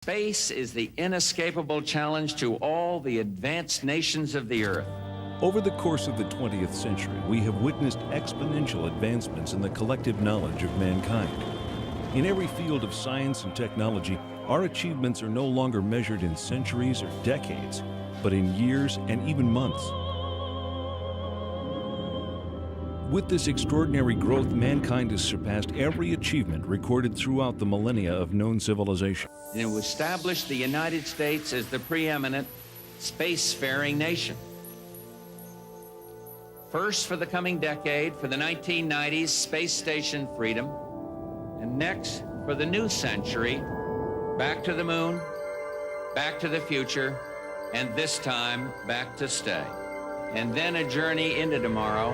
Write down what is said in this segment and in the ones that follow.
Space is the inescapable challenge to all the advanced nations of the Earth. Over the course of the 20th century, we have witnessed exponential advancements in the collective knowledge of mankind. In every field of science and technology, our achievements are no longer measured in centuries or decades, but in years and even months. With this extraordinary growth, mankind has surpassed every achievement recorded throughout the millennia of known civilization. And it established the United States as the preeminent spacefaring nation. First for the coming decade, for the 1990s, space station freedom, and next for the new century, back to the moon, back to the future, and this time back to stay. And then a journey into tomorrow,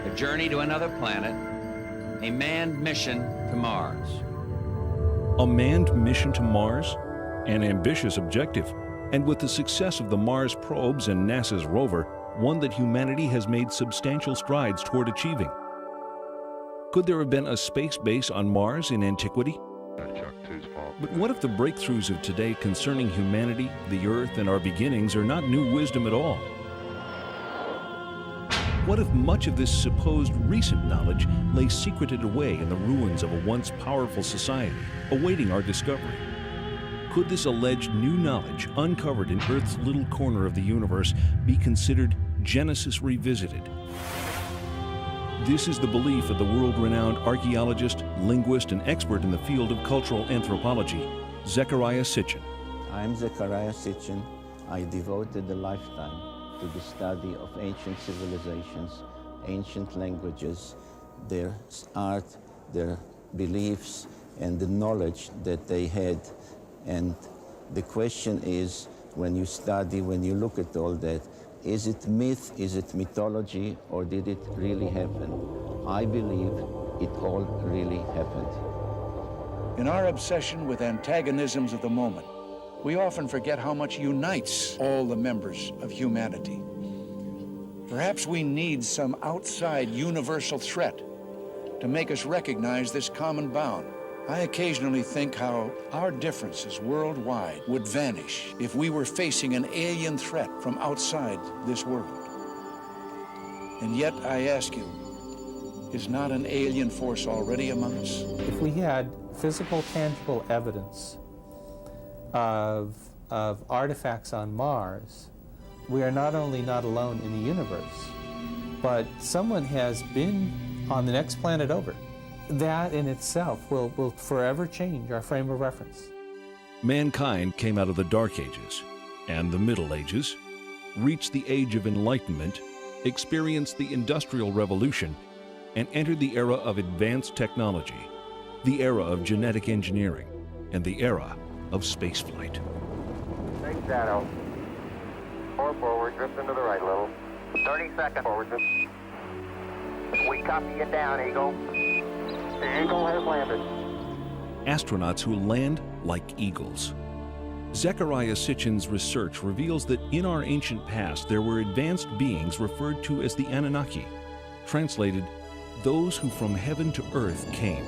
a journey to another planet, a manned mission to Mars. A manned mission to Mars? An ambitious objective, and with the success of the Mars probes and NASA's rover, one that humanity has made substantial strides toward achieving. Could there have been a space base on Mars in antiquity? But what if the breakthroughs of today concerning humanity, the Earth, and our beginnings are not new wisdom at all? What if much of this supposed recent knowledge lay secreted away in the ruins of a once powerful society, awaiting our discovery? Could this alleged new knowledge, uncovered in Earth's little corner of the universe, be considered Genesis revisited? This is the belief of the world-renowned archaeologist, linguist, and expert in the field of cultural anthropology, Zecharia Sitchin. I'm Zecharia Sitchin. I devoted a lifetime to the study of ancient civilizations, ancient languages, their art, their beliefs, and the knowledge that they had. And the question is, when you study, when you look at all that, is it myth, is it mythology, or did it really happen? I believe it all really happened. In our obsession with antagonisms of the moment, we often forget how much unites all the members of humanity. Perhaps we need some outside universal threat to make us recognize this common bound. I occasionally think how our differences worldwide would vanish if we were facing an alien threat from outside this world. And yet, I ask you, is not an alien force already among us? If we had physical, tangible evidence of artifacts on Mars, we are not only not alone in the universe, but someone has been on the next planet over. That in itself will forever change our frame of reference. Mankind came out of the Dark Ages and the Middle Ages, reached the Age of Enlightenment, experienced the Industrial Revolution, and entered the era of advanced technology, the era of genetic engineering, and the era of spaceflight. Big shadow. 4 forward, drift into the right a little. 30 seconds forward, drift. We copy you down, Eagle. The Eagle has landed. Astronauts who land like eagles. Zecharia Sitchin's research reveals that in our ancient past there were advanced beings referred to as the Anunnaki, translated, those who from heaven to earth came.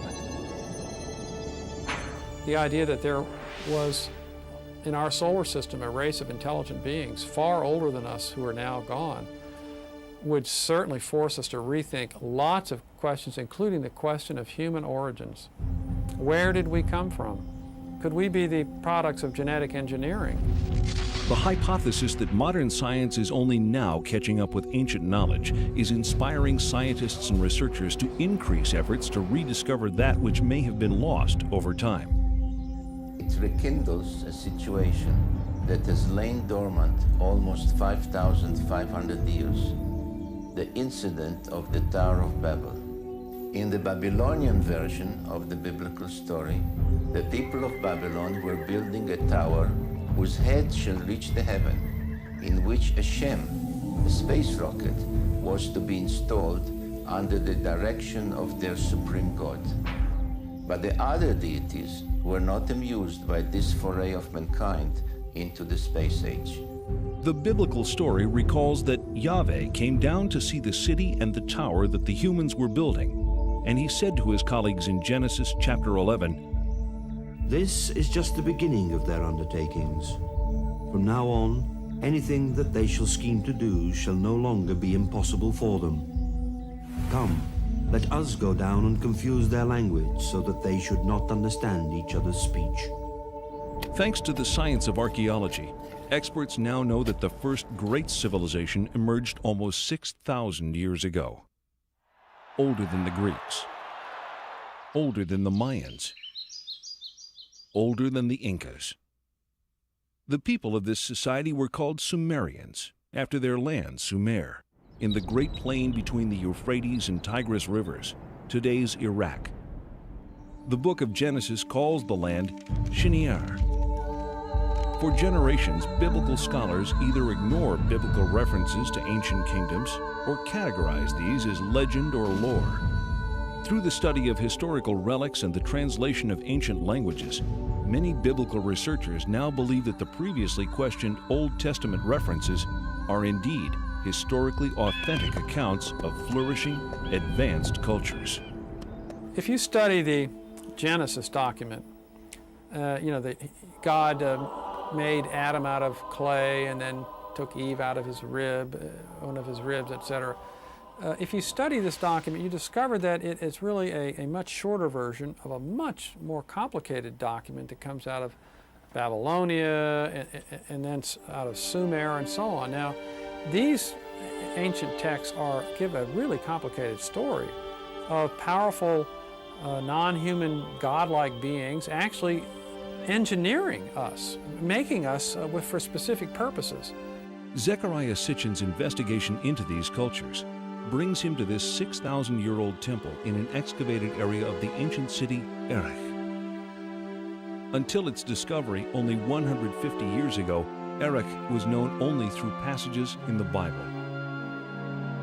The idea that there was in our solar system a race of intelligent beings far older than us who are now gone would certainly force us to rethink lots of questions, including the question of human origins. Where did we come from? Could we be the products of genetic engineering? The hypothesis that modern science is only now catching up with ancient knowledge is inspiring scientists and researchers to increase efforts to rediscover that which may have been lost over time. It rekindles a situation that has lain dormant almost 5,500 years. The incident of the Tower of Babel. In the Babylonian version of the biblical story, the people of Babylon were building a tower whose head shall reach the heaven, in which a Shem, a space rocket, was to be installed under the direction of their supreme god. But the other deities were not amused by this foray of mankind into the space age. The biblical story recalls that Yahweh came down to see the city and the tower that the humans were building, and he said to his colleagues in Genesis chapter 11, This is just the beginning of their undertakings. From now on, anything that they shall scheme to do shall no longer be impossible for them. Come, let us go down and confuse their language so that they should not understand each other's speech. Thanks to the science of archaeology, experts now know that the first great civilization emerged almost 6,000 years ago. Older than the Greeks, older than the Mayans, older than the Incas. The people of this society were called Sumerians, after their land, Sumer, in the great plain between the Euphrates and Tigris rivers, today's Iraq. The book of Genesis calls the land Shinear. For generations, biblical scholars either ignore biblical references to ancient kingdoms or categorize these as legend or lore. Through the study of historical relics and the translation of ancient languages, many biblical researchers now believe that the previously questioned Old Testament references are indeed historically authentic accounts of flourishing, advanced cultures. If you study the Genesis document, God made Adam out of clay and then took Eve out of his rib, one of his ribs, etc. If you study this document, you discover that it is really a much shorter version of a much more complicated document that comes out of Babylonia and then out of Sumer and so on. Now, these ancient texts give a really complicated story of powerful, non-human, godlike beings actually engineering us, making us for specific purposes. Zecharia Sitchin's investigation into these cultures brings him to this 6,000-year-old temple in an excavated area of the ancient city Erech. Until its discovery only 150 years ago, Erech was known only through passages in the Bible.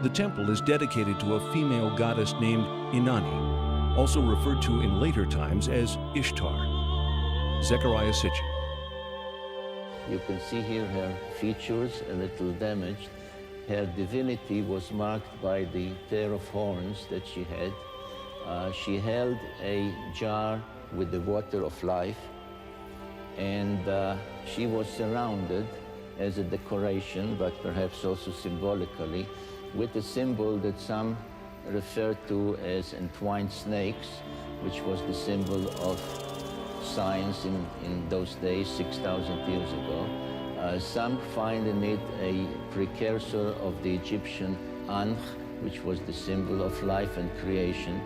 The temple is dedicated to a female goddess named Inanni, also referred to in later times as Ishtar. Zecharia Sitchin. You can see here her features a little damaged. Her divinity was marked by the pair of horns that she had. She held a jar with the water of life, and she was surrounded as a decoration, but perhaps also symbolically, with a symbol that some refer to as entwined snakes, which was the symbol of science in those days, 6,000 years ago. Some find in it a precursor of the Egyptian Ankh, which was the symbol of life and creation.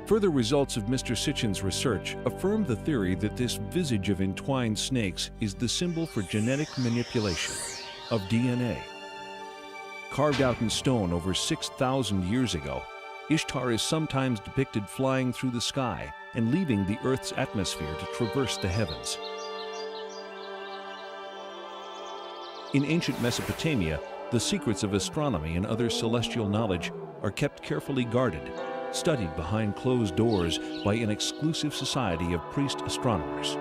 Further results of Mr. Sitchin's research affirm the theory that this visage of entwined snakes is the symbol for genetic manipulation of DNA. Carved out in stone over 6,000 years ago, Ishtar is sometimes depicted flying through the sky and leaving the Earth's atmosphere to traverse the heavens. In ancient Mesopotamia, the secrets of astronomy and other celestial knowledge are kept carefully guarded, studied behind closed doors by an exclusive society of priest astronomers.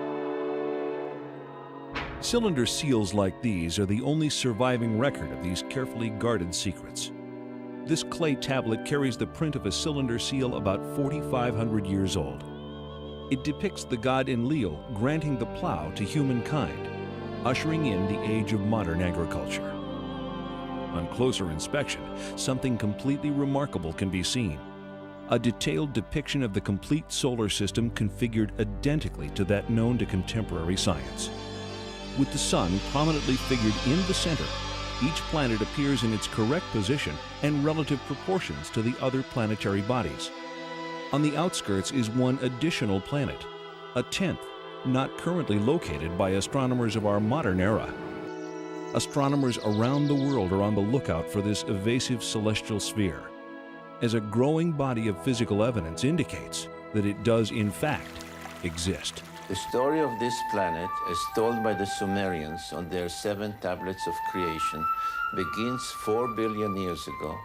Cylinder seals like these are the only surviving record of these carefully guarded secrets. This clay tablet carries the print of a cylinder seal about 4,500 years old. It depicts the god Enlil granting the plow to humankind, ushering in the age of modern agriculture. On closer inspection, something completely remarkable can be seen. A detailed depiction of the complete solar system configured identically to that known to contemporary science. With the sun prominently figured in the center, each planet appears in its correct position and relative proportions to the other planetary bodies. On the outskirts is one additional planet, a 10th, not currently located by astronomers of our modern era. Astronomers around the world are on the lookout for this evasive celestial sphere, as a growing body of physical evidence indicates that it does in fact exist. The story of this planet, as told by the Sumerians on their 7 tablets of creation, begins 4 billion years ago,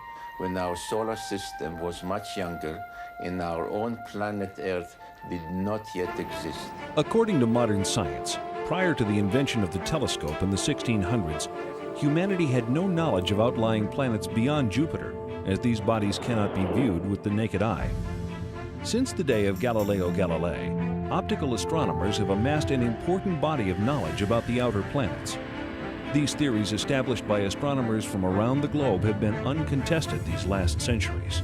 when our solar system was much younger and our own planet Earth did not yet exist. According to modern science, prior to the invention of the telescope in the 1600s, humanity had no knowledge of outlying planets beyond Jupiter, as these bodies cannot be viewed with the naked eye. Since the day of Galileo Galilei, optical astronomers have amassed an important body of knowledge about the outer planets. These theories established by astronomers from around the globe have been uncontested these last centuries.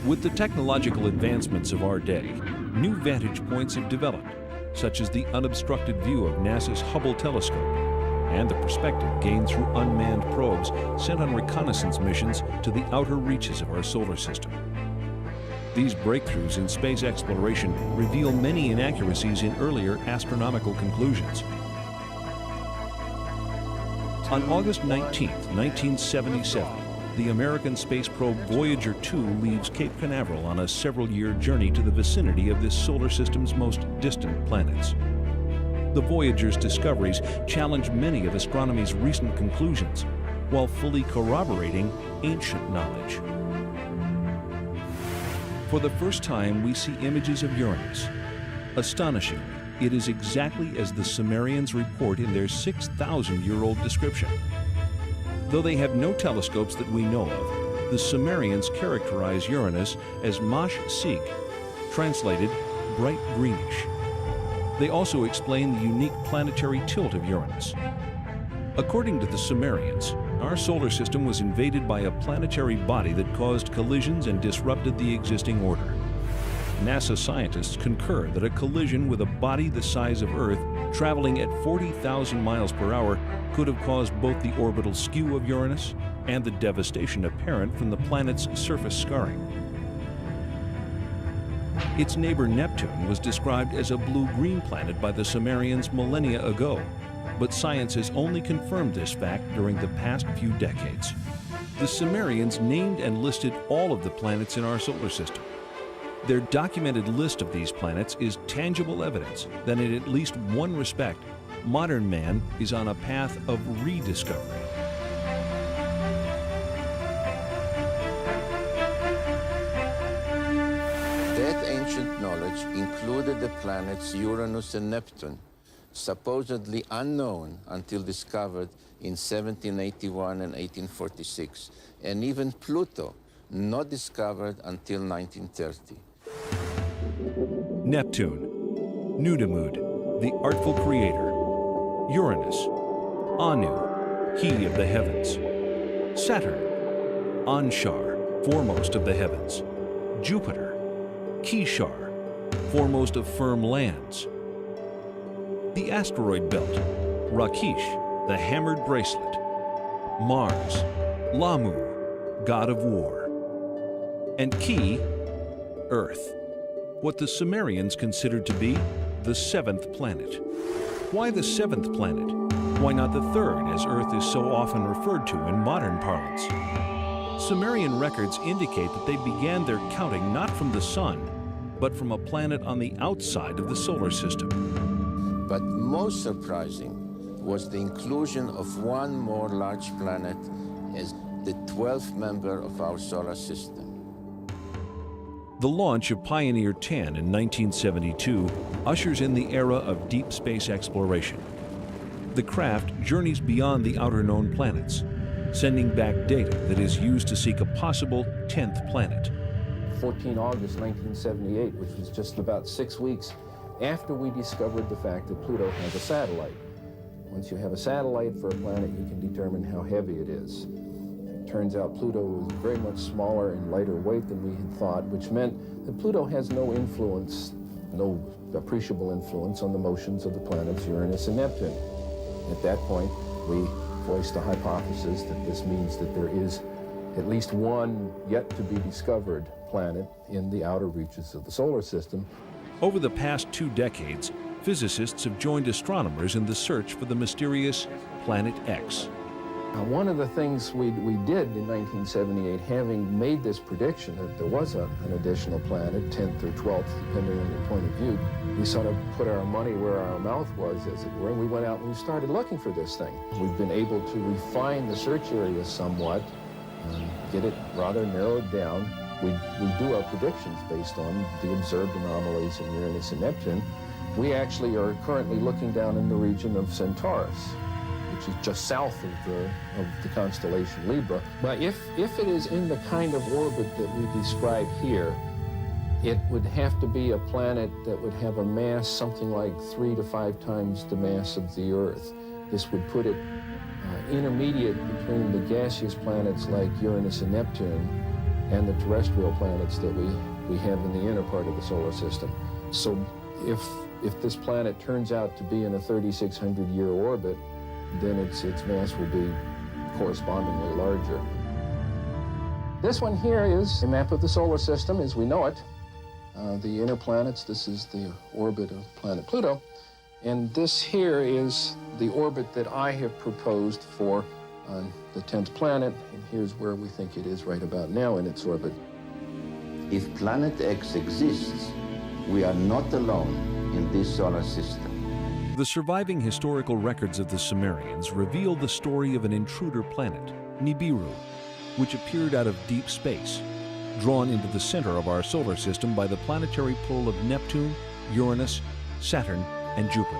With the technological advancements of our day, new vantage points have developed, such as the unobstructed view of NASA's Hubble telescope and the perspective gained through unmanned probes sent on reconnaissance missions to the outer reaches of our solar system. These breakthroughs in space exploration reveal many inaccuracies in earlier astronomical conclusions. On August 19, 1977, the American space probe Voyager 2 leaves Cape Canaveral on a several-year journey to the vicinity of this solar system's most distant planets. The Voyager's discoveries challenge many of astronomy's recent conclusions, while fully corroborating ancient knowledge. For the first time, we see images of Uranus. Astonishingly, it is exactly as the Sumerians report in their 6,000-year-old description. Though they have no telescopes that we know of, the Sumerians characterize Uranus as Mash-Sig, translated bright greenish. They also explain the unique planetary tilt of Uranus. According to the Sumerians, our solar system was invaded by a planetary body that caused collisions and disrupted the existing order. NASA scientists concur that a collision with a body the size of Earth traveling at 40,000 miles per hour could have caused both the orbital skew of Uranus and the devastation apparent from the planet's surface scarring. Its neighbor Neptune was described as a blue-green planet by the Sumerians millennia ago, but science has only confirmed this fact during the past few decades. The Sumerians named and listed all of the planets in our solar system. Their documented list of these planets is tangible evidence that in at least one respect, modern man is on a path of rediscovery. That ancient knowledge included the planets Uranus and Neptune, supposedly unknown until discovered in 1781 and 1846, and even Pluto, not discovered until 1930. Neptune, D.U.M.B, the artful creator. Uranus, Anu, he of the heavens. Saturn, Anshar, foremost of the heavens. Jupiter, Kishar, foremost of firm lands. The asteroid belt, Rakish, the hammered bracelet. Mars, Lamu, god of war. And Ki, Earth, what the Sumerians considered to be the seventh planet. Why the seventh planet? Why not the third, as Earth is so often referred to in modern parlance? Sumerian records indicate that they began their counting not from the sun, but from a planet on the outside of the solar system. But most surprising was the inclusion of one more large planet as the 12th member of our solar system. The launch of Pioneer 10 in 1972 ushers in the era of deep space exploration. The craft journeys beyond the outer known planets, sending back data that is used to seek a possible 10th planet. 14 August 1978, which was just about 6 weeks after we discovered the fact that Pluto has a satellite. Once you have a satellite for a planet, you can determine how heavy it is. It turns out Pluto was very much smaller and lighter weight than we had thought, which meant that Pluto has no influence, no appreciable influence on the motions of the planets Uranus and Neptune. At that point, we voiced the hypothesis that this means that there is at least one yet to be discovered planet in the outer reaches of the solar system. Over the past 2 decades, physicists have joined astronomers in the search for the mysterious Planet X. One of the things we did in 1978, having made this prediction that there was an additional planet, 10th or 12th, depending on your point of view, we sort of put our money where our mouth was, as it were, and we went out and we started looking for this thing. We've been able to refine the search area somewhat, get it rather narrowed down. We do our predictions based on the observed anomalies in Uranus and Neptune. We actually are currently looking down in the region of Centaurus, which is just south of the constellation Libra. But if it is in the kind of orbit that we describe here, It would have to be a planet that would have a mass something like 3 to 5 times the mass of the Earth. This would put it intermediate between the gaseous planets like Uranus and Neptune and the terrestrial planets that we have in the inner part of the solar system. So if this planet turns out to be in a 3,600-year orbit, then its mass will be correspondingly larger. This one here is a map of the solar system as we know it. The inner planets, this is the orbit of planet Pluto. And this here is the orbit that I have proposed for the 10th planet. And here's where we think it is right about now in its orbit. If Planet X exists, we are not alone in this solar system. The surviving historical records of the Sumerians reveal the story of an intruder planet, Nibiru, which appeared out of deep space, drawn into the center of our solar system by the planetary pull of Neptune, Uranus, Saturn, and Jupiter.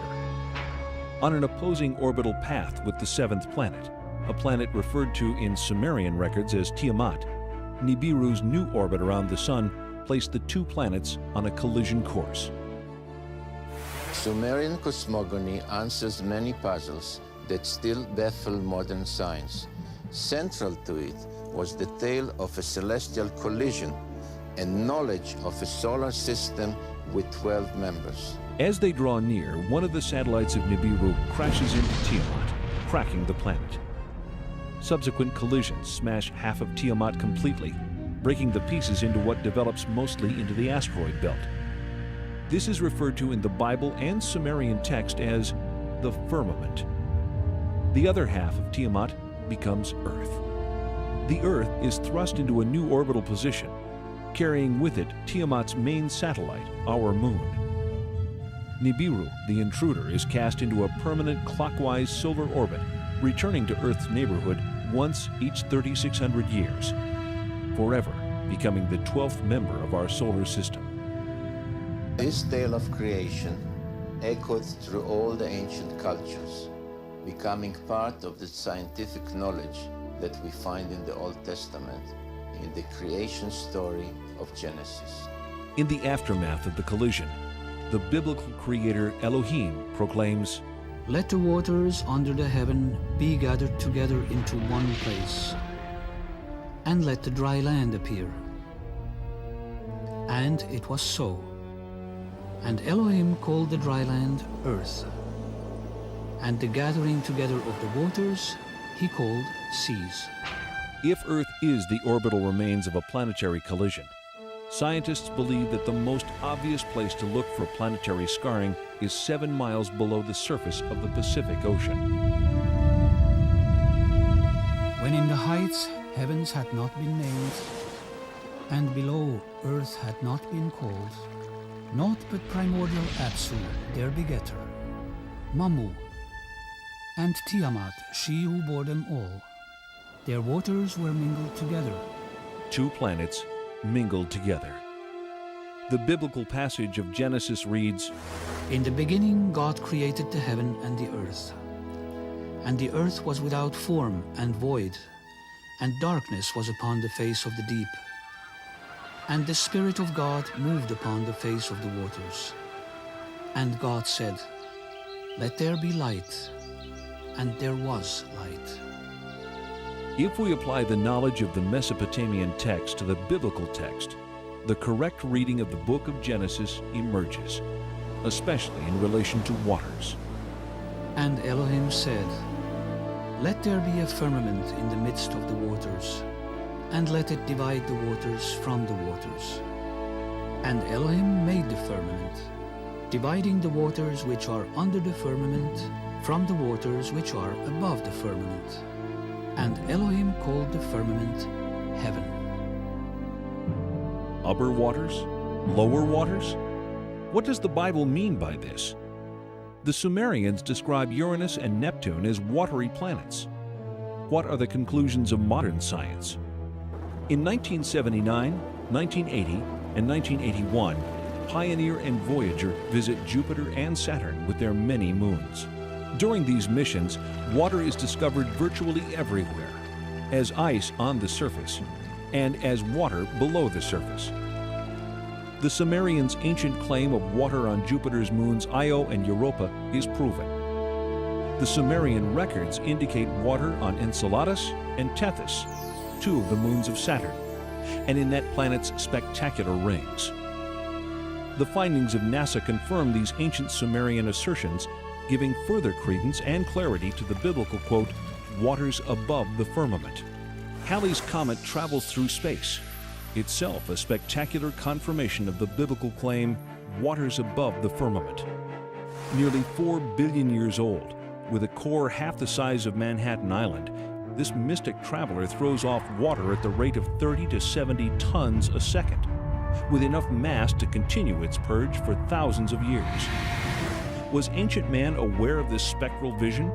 On an opposing orbital path with the 7th planet, a planet referred to in Sumerian records as Tiamat, Nibiru's new orbit around the Sun placed the two planets on a collision course. Sumerian cosmogony answers many puzzles that still baffle modern science. Central to it was the tale of a celestial collision and knowledge of a solar system with 12 members. As they draw near, one of the satellites of Nibiru crashes into Tiamat, cracking the planet. Subsequent collisions smash half of Tiamat completely, breaking the pieces into what develops mostly into the asteroid belt. This is referred to in the Bible and Sumerian text as the firmament. The other half of Tiamat becomes Earth. The Earth is thrust into a new orbital position, carrying with it Tiamat's main satellite, our moon. Nibiru, the intruder, is cast into a permanent clockwise silver orbit, returning to Earth's neighborhood once each 3,600 years, forever becoming the 12th member of our solar system. This tale of creation echoed through all the ancient cultures, becoming part of the scientific knowledge that we find in the Old Testament, in the creation story of Genesis. In the aftermath of the collision, the biblical creator Elohim proclaims, "Let the waters under the heaven be gathered together into one place, and let the dry land appear." And it was so. And Elohim called the dry land earth, and the gathering together of the waters he called seas. If Earth is the orbital remains of a planetary collision, scientists believe that the most obvious place to look for planetary scarring is 7 miles below the surface of the Pacific Ocean. When in the heights heavens had not been named, and below earth had not been called, naught but primordial Apsu, their begetter, Mamu, and Tiamat, she who bore them all. Their waters were mingled together. Two planets mingled together. The biblical passage of Genesis reads, "In the beginning God created the heaven and the earth. And the earth was without form and void, and darkness was upon the face of the deep. And the Spirit of God moved upon the face of the waters. And God said, Let there be light. And there was light." If we apply the knowledge of the Mesopotamian text to the biblical text, the correct reading of the book of Genesis emerges, especially in relation to waters. And Elohim said, Let there be a firmament in the midst of the waters, and let it divide the waters from the waters. And Elohim made the firmament, dividing the waters which are under the firmament from the waters which are above the firmament. And Elohim called the firmament heaven. Upper waters? Lower waters? What does the Bible mean by this? The Sumerians describe Uranus and Neptune as watery planets. What are the conclusions of modern science? In 1979, 1980, and 1981, Pioneer and Voyager visit Jupiter and Saturn with their many moons. During these missions, water is discovered virtually everywhere, as ice on the surface and as water below the surface. the Sumerians' ancient claim of water on Jupiter's moons Io and Europa is proven. The Sumerian records indicate water on Enceladus and Tethys, two of the moons of Saturn, and in that planet's spectacular rings. The findings of NASA confirm these ancient Sumerian assertions, giving further credence and clarity to the biblical quote, "waters above the firmament." Halley's Comet travels through space, itself a spectacular confirmation of the biblical claim, "waters above the firmament." Nearly 4 billion years old, with a core half the size of Manhattan Island, this mystic traveler throws off water at the rate of 30 to 70 tons a second, with enough mass to continue its purge for thousands of years. Was ancient man aware of this spectral vision?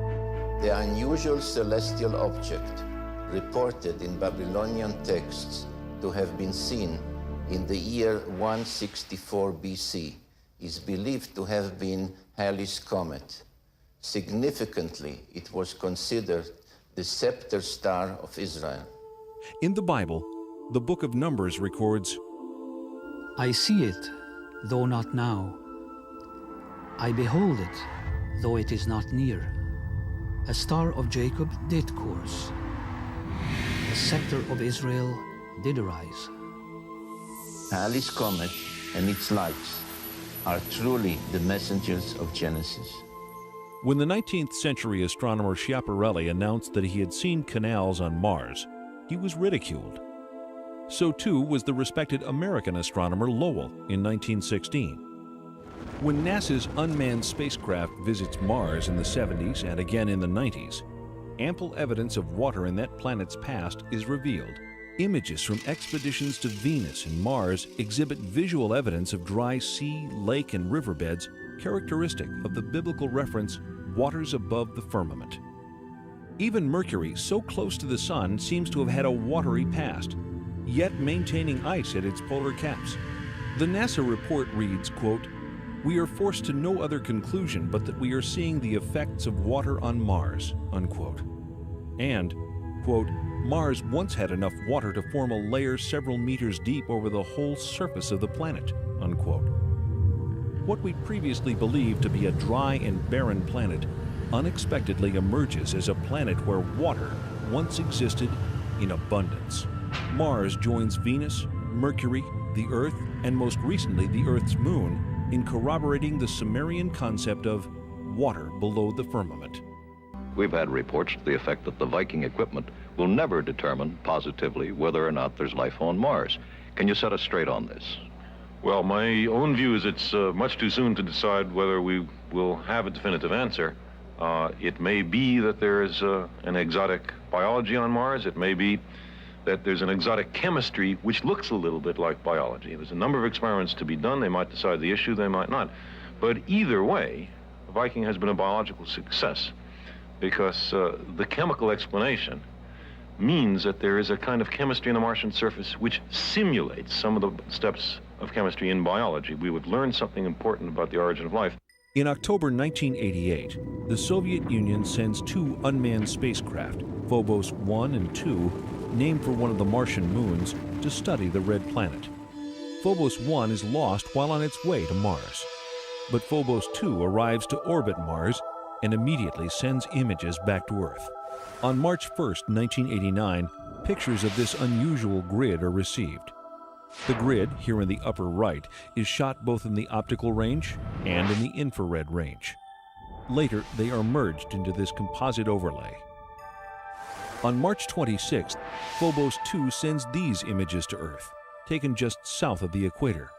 The unusual celestial object, reported in Babylonian texts to have been seen in the year 164 BC, is believed to have been Halley's Comet. Significantly, it was considered the scepter star of Israel. In the Bible, the book of Numbers records, I see it, though not now. I behold it, though it is not near. A star of Jacob did course. A scepter of Israel did arise. Halley's Comet and its lights are truly the messengers of Genesis. when the 19th century astronomer Schiaparelli announced that he had seen canals on Mars, he was ridiculed. So too was the respected American astronomer Lowell in 1916. When NASA's unmanned spacecraft visits Mars in the 70s and again in the 90s, ample evidence of water in that planet's past is revealed. Images from expeditions to Venus and Mars exhibit visual evidence of dry sea, lake, and riverbeds characteristic of the biblical reference, waters above the firmament. Even Mercury, so close to the Sun, seems to have had a watery past, yet maintaining ice at its polar caps. The NASA report reads, quote, "We are forced to no other conclusion but that we are seeing the effects of water on Mars," unquote. And, quote, "Mars once had enough water to form a layer several meters deep over the whole surface of the planet," unquote. What we previously believed to be a dry and barren planet unexpectedly emerges as a planet where water once existed in abundance. Mars joins Venus, Mercury, the Earth, and most recently the Earth's moon in corroborating the Sumerian concept of water below the firmament. We've had reports to the effect that the Viking equipment will never determine positively whether or not there's life on Mars. Can you set us straight on this? Well, my own view is it's much too soon to decide whether we will have a definitive answer. It may be that there is an exotic biology on Mars. It may be that there's an exotic chemistry which looks a little bit like biology. There's a number of experiments to be done. They might decide the issue, they might not. But either way, Viking has been a biological success because the chemical explanation means that there is a kind of chemistry on the Martian surface which simulates some of the steps of chemistry in biology. We would learn something important about the origin of life. In October 1988, the Soviet Union sends two unmanned spacecraft, Phobos 1 and 2, named for one of the Martian moons, to study the red planet. Phobos 1 is lost while on its way to Mars. But Phobos 2 arrives to orbit Mars and immediately sends images back to Earth. On March 1st, 1989, pictures of this unusual grid are received. The grid, here in the upper right, is shot both in the optical range and in the infrared range. Later, they are merged into this composite overlay. On March 26th, Phobos 2 sends these images to Earth, taken just south of the equator.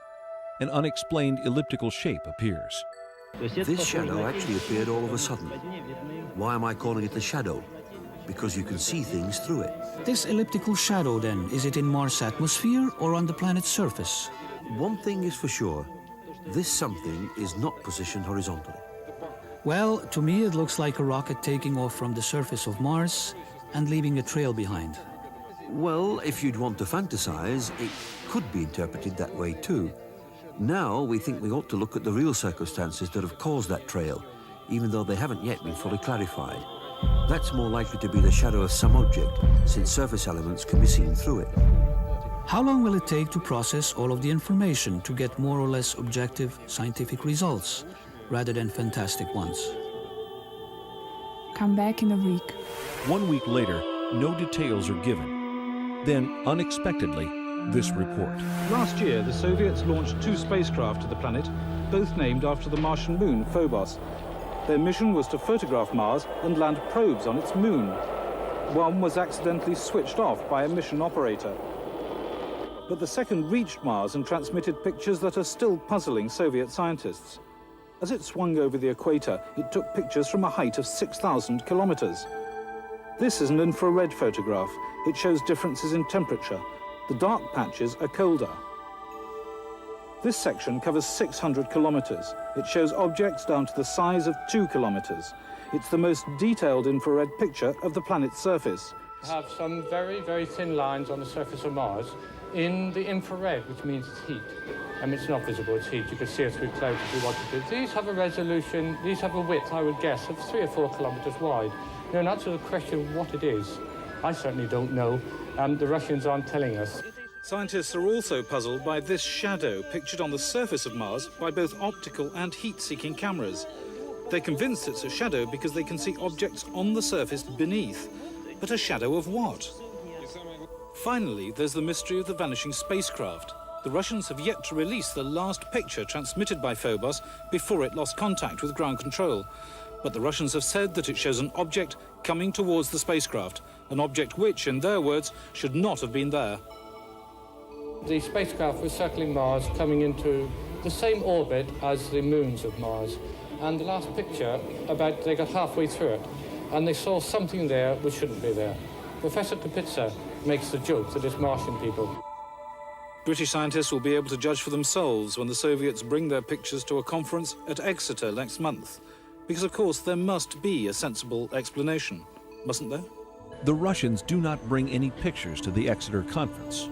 An unexplained elliptical shape appears. This shadow actually appeared all of a sudden. Why am I calling it a shadow? Because you can see things through it. This elliptical shadow, then, is it in Mars' atmosphere or on the planet's surface? One thing is for sure, this something is not positioned horizontally. Well, to me it looks like a rocket taking off from the surface of Mars and leaving a trail behind. Well, if you'd want to fantasize, it could be interpreted that way too. Now we think we ought to look at the real circumstances that have caused that trail, even though they haven't yet been fully clarified. That's more likely to be the shadow of some object, since surface elements can be seen through it. How long will it take to process all of the information to get more or less objective scientific results, rather than fantastic ones? Come back in a week. 1 week later, no details are given. Then, unexpectedly, this report. Last year, the Soviets launched 2 spacecraft to the planet, both named after the Martian moon, Phobos. Their mission was to photograph Mars and land probes on its moon. One was accidentally switched off by a mission operator. But the second reached Mars and transmitted pictures that are still puzzling Soviet scientists. As it swung over the equator, it took pictures from a height of 6,000 kilometers. This is an infrared photograph. It shows differences in temperature. The dark patches are colder. This section covers 600 kilometers. It shows objects down to the size of 2 kilometers. It's the most detailed infrared picture of the planet's surface. We have some very, very thin lines on the surface of Mars in the infrared, which means it's heat. It's not visible, it's heat. You could see it through clouds if you wanted to. These have a resolution, these have a width, I would guess, of 3 or 4 kilometers wide. Now, in answer to the question of what it is, I certainly don't know. The Russians aren't telling us. Scientists are also puzzled by this shadow pictured on the surface of Mars by both optical and heat-seeking cameras. They're convinced it's a shadow because they can see objects on the surface beneath. But a shadow of what? Finally, there's the mystery of the vanishing spacecraft. The Russians have yet to release the last picture transmitted by Phobos before it lost contact with ground control. But the Russians have said that it shows an object coming towards the spacecraft, an object which, in their words, should not have been there. The spacecraft was circling Mars, coming into the same orbit as the moons of Mars. And the last picture, they got halfway through it, and they saw something there which shouldn't be there. Professor Kapitsa makes the joke that it's Martian people. British scientists will be able to judge for themselves when the Soviets bring their pictures to a conference at Exeter next month. Because, of course, there must be a sensible explanation, mustn't there? The Russians do not bring any pictures to the Exeter conference.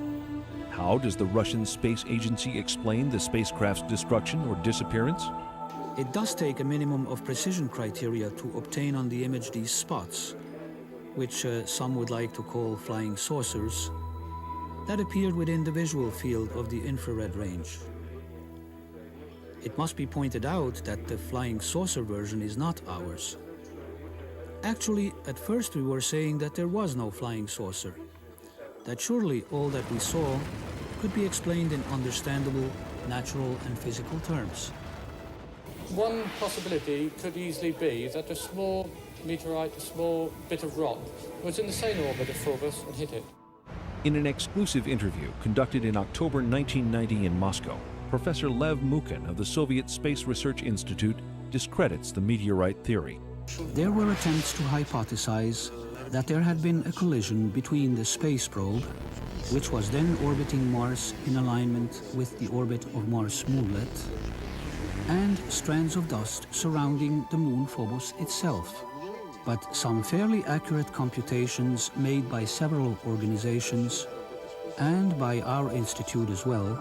How does the Russian Space Agency explain the spacecraft's destruction or disappearance? It does take a minimum of precision criteria to obtain on the image these spots, which some would like to call flying saucers, that appeared within the visual field of the infrared range. It must be pointed out that the flying saucer version is not ours. Actually, at first we were saying that there was no flying saucer, that surely all that we saw could be explained in understandable, natural and physical terms. One possibility could easily be that a small meteorite, a small bit of rock, was in the same orbit of Phobos and hit it. In an exclusive interview conducted in October 1990 in Moscow, Professor Lev Mukhin of the Soviet Space Research Institute discredits the meteorite theory. There were attempts to hypothesize that there had been a collision between the space probe, which was then orbiting Mars in alignment with the orbit of Mars' moonlet, and strands of dust surrounding the moon Phobos itself. But some fairly accurate computations made by several organizations, and by our institute as well,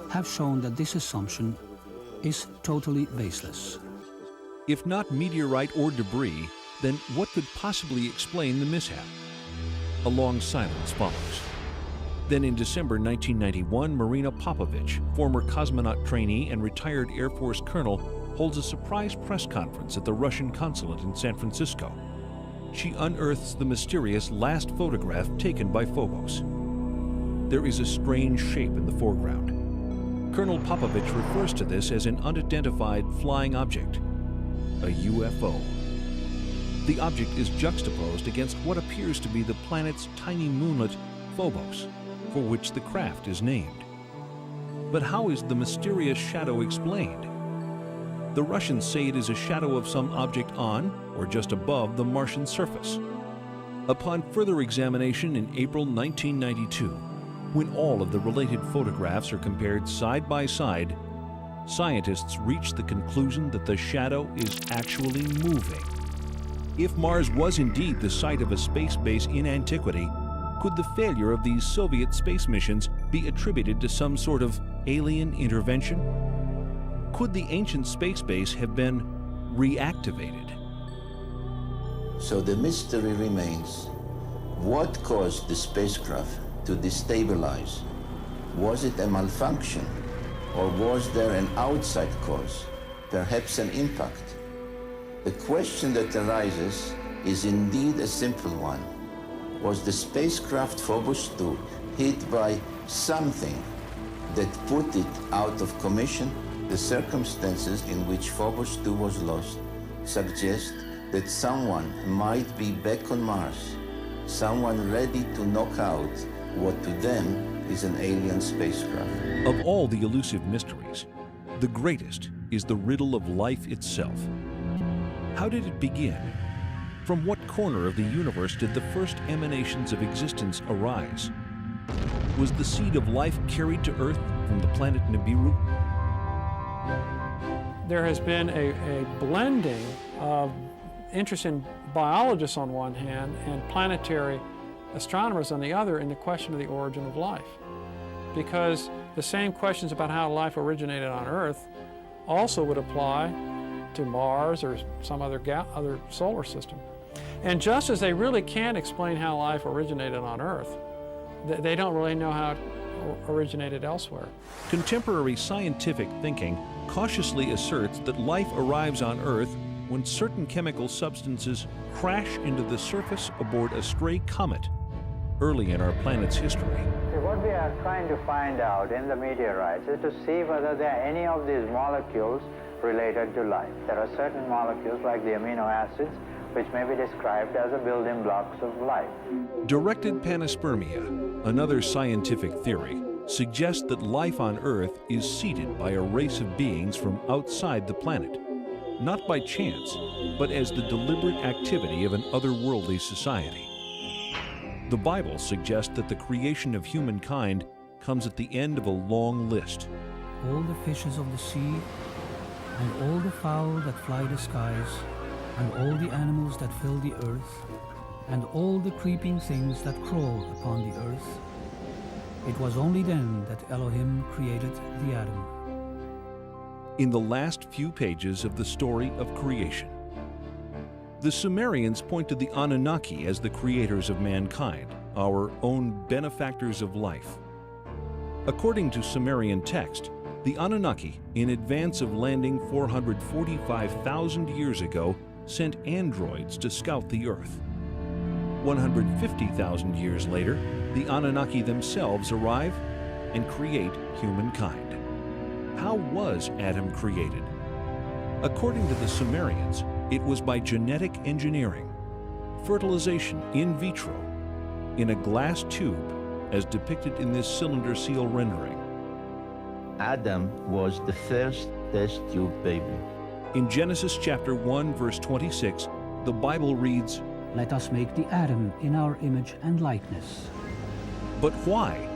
have shown that this assumption is totally baseless. If not meteorite or debris, then what could possibly explain the mishap? A long silence follows. Then in December 1991, Marina Popovich, former cosmonaut trainee and retired Air Force colonel, holds a surprise press conference at the Russian consulate in San Francisco. She unearths the mysterious last photograph taken by Phobos. There is a strange shape in the foreground. Colonel Popovich refers to this as an unidentified flying object, a UFO. The object is juxtaposed against what appears to be the planet's tiny moonlet, Phobos, for which the craft is named. But how is the mysterious shadow explained? The Russians say it is a shadow of some object on or just above the Martian surface. Upon further examination in April 1992, when all of the related photographs are compared side by side, scientists reach the conclusion that the shadow is actually moving. If Mars was indeed the site of a space base in antiquity, could the failure of these Soviet space missions be attributed to some sort of alien intervention? Could the ancient space base have been reactivated? So the mystery remains, what caused the spacecraft to destabilize Was it a malfunction? Or was there an outside cause, perhaps an impact? The question that arises is indeed a simple one. Was the spacecraft Phobos 2 hit by something that put it out of commission? The circumstances in which Phobos 2 was lost suggest that someone might be back on Mars, someone ready to knock out what to them is an alien spacecraft. Of all the elusive mysteries, the greatest is the riddle of life itself. How did it begin? From what corner of the universe did the first emanations of existence arise? Was the seed of life carried to Earth from the planet Nibiru? There has been a blending of interest in biologists on one hand and planetary astronomers on the other in the question of the origin of life. Because the same questions about how life originated on Earth also would apply to Mars or some other solar system. And just as they really can't explain how life originated on Earth, they don't really know how it originated elsewhere. Contemporary scientific thinking cautiously asserts that life arrives on Earth when certain chemical substances crash into the surface aboard a stray comet early in our planet's history. What we are trying to find out in the meteorites is to see whether there are any of these molecules related to life. There are certain molecules, like the amino acids, which may be described as the building blocks of life. Directed panspermia, another scientific theory, suggests that life on Earth is seeded by a race of beings from outside the planet, not by chance, but as the deliberate activity of an otherworldly society. The Bible suggests that the creation of humankind comes at the end of a long list. All the fishes of the sea, and all the fowl that fly the skies, and all the animals that fill the earth, and all the creeping things that crawl upon the earth. It was only then that Elohim created the atom. In the last few pages of the story of creation, the Sumerians point to the Anunnaki as the creators of mankind, our own benefactors of life. According to Sumerian text, the Anunnaki, in advance of landing 445,000 years ago, sent androids to scout the Earth. 150,000 years later, the Anunnaki themselves arrive and create humankind. How was Adam created? According to the Sumerians, it was by genetic engineering, fertilization in vitro, in a glass tube, as depicted in this cylinder seal rendering. Adam was the first test tube baby. In Genesis chapter 1, verse 26, the Bible reads, "Let us make the atom in our image and likeness." But why?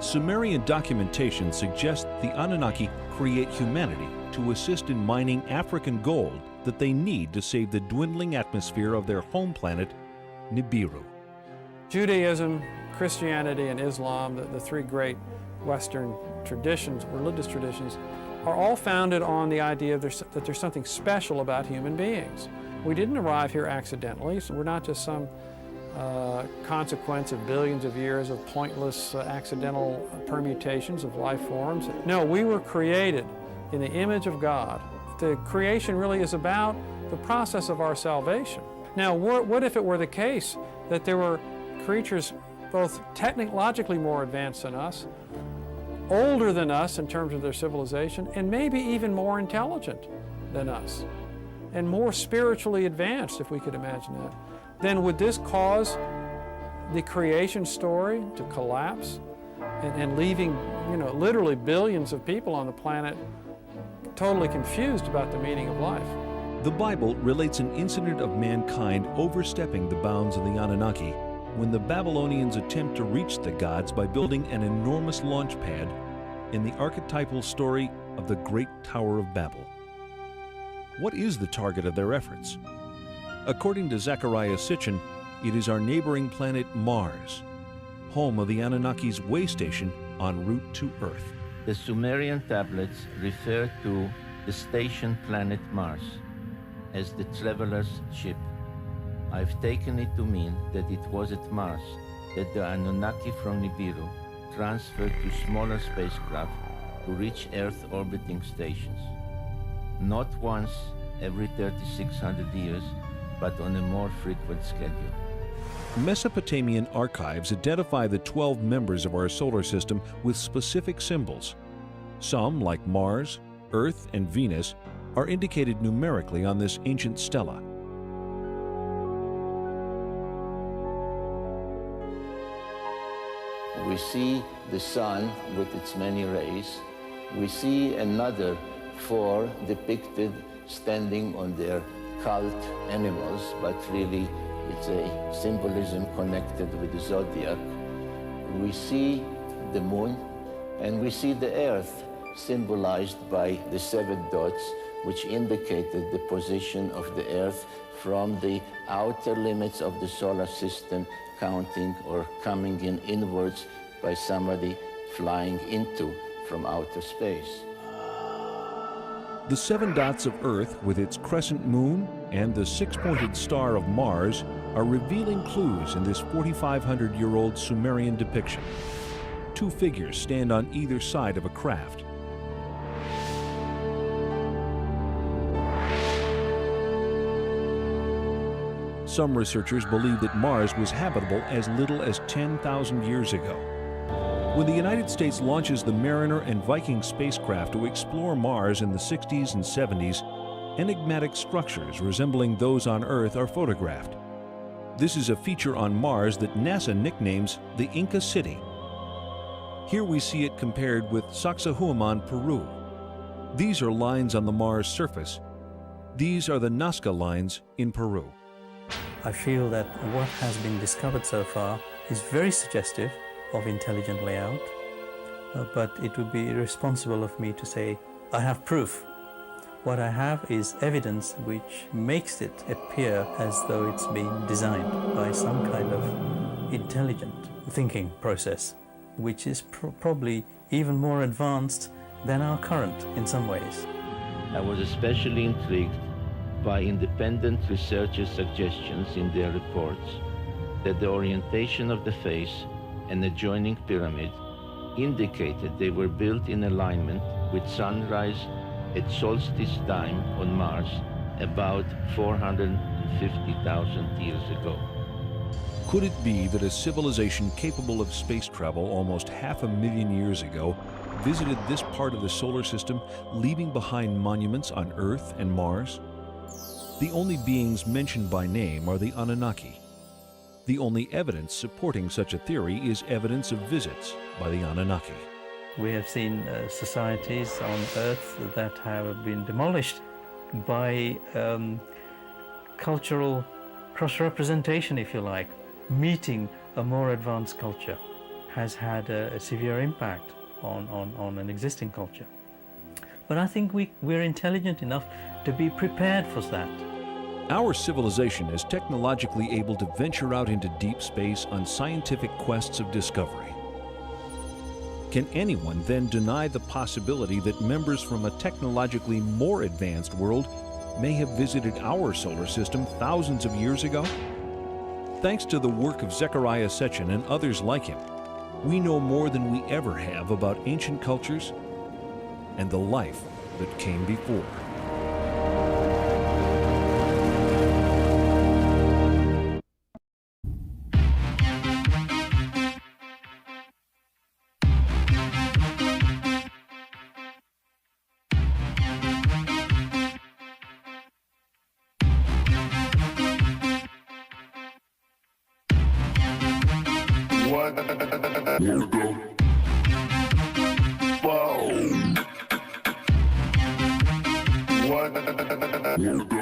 Sumerian documentation suggests the Anunnaki create humanity to assist in mining African gold that they need to save the dwindling atmosphere of their home planet, Nibiru. Judaism, Christianity, and Islam, the three great Western traditions, religious traditions, are all founded on the idea that there's something special about human beings. We didn't arrive here accidentally, so we're not just some consequence of billions of years of pointless accidental permutations of life forms. No, we were created in the image of God. The creation really is about the process of our salvation. Now, what if it were the case that there were creatures both technologically more advanced than us, older than us in terms of their civilization, and maybe even more intelligent than us, and more spiritually advanced, if we could imagine that? Then would this cause the creation story to collapse and leaving, literally billions of people on the planet totally confused about the meaning of life? The Bible relates an incident of mankind overstepping the bounds of the Anunnaki when the Babylonians attempt to reach the gods by building an enormous launch pad in the archetypal story of the Great Tower of Babel. What is the target of their efforts? According to Zecharia Sitchin, it is our neighboring planet Mars, home of the Anunnaki's way station en route to Earth. The Sumerian tablets refer to the station planet Mars as the traveler's ship. I've taken it to mean that it was at Mars that the Anunnaki from Nibiru transferred to smaller spacecraft to reach Earth orbiting stations. Not once every 3,600 years, but on a more frequent schedule. Mesopotamian archives identify the 12 members of our solar system with specific symbols. Some, like Mars, Earth, and Venus, are indicated numerically on this ancient stela. We see the sun with its many rays. We see another 4 depicted standing on their cult animals, but really it's a symbolism connected with the zodiac. We see the moon, and we see the Earth symbolized by the 7 dots, which indicated the position of the Earth from the outer limits of the solar system, counting or coming in inwards by somebody flying into from outer space. The 7 dots of Earth with its crescent moon and the 6-pointed star of Mars are revealing clues in this 4,500-year-old Sumerian depiction. 2 figures stand on either side of a craft. Some researchers believe that Mars was habitable as little as 10,000 years ago. When the United States launches the Mariner and Viking spacecraft to explore Mars in the 60s and 70s, enigmatic structures resembling those on Earth are photographed. This is a feature on Mars that NASA nicknames the Inca City. Here we see it compared with Sacsayhuaman, Peru. These are lines on the Mars surface. These are the Nazca lines in Peru. I feel that what has been discovered so far is very suggestive of intelligent layout, but it would be irresponsible of me to say, I have proof. What I have is evidence which makes it appear as though it's been designed by some kind of intelligent thinking process, which is probably even more advanced than our current in some ways. I was especially intrigued by independent researchers' suggestions in their reports that the orientation of the face and adjoining pyramid indicated they were built in alignment with sunrise at solstice time on Mars about 450,000 years ago. Could it be that a civilization capable of space travel almost 500,000 years ago visited this part of the solar system, leaving behind monuments on Earth and Mars? The only beings mentioned by name are the Anunnaki. The only evidence supporting such a theory is evidence of visits by the Anunnaki. We have seen societies on Earth that have been demolished by cultural cross-representation, if you like. Meeting a more advanced culture has had a severe impact on an existing culture. But I think we're intelligent enough to be prepared for that. Our civilization is technologically able to venture out into deep space on scientific quests of discovery. Can anyone then deny the possibility that members from a technologically more advanced world may have visited our solar system thousands of years ago? Thanks to the work of Zecharia Sitchin and others like him, we know more than we ever have about ancient cultures and the life that came before. Wow.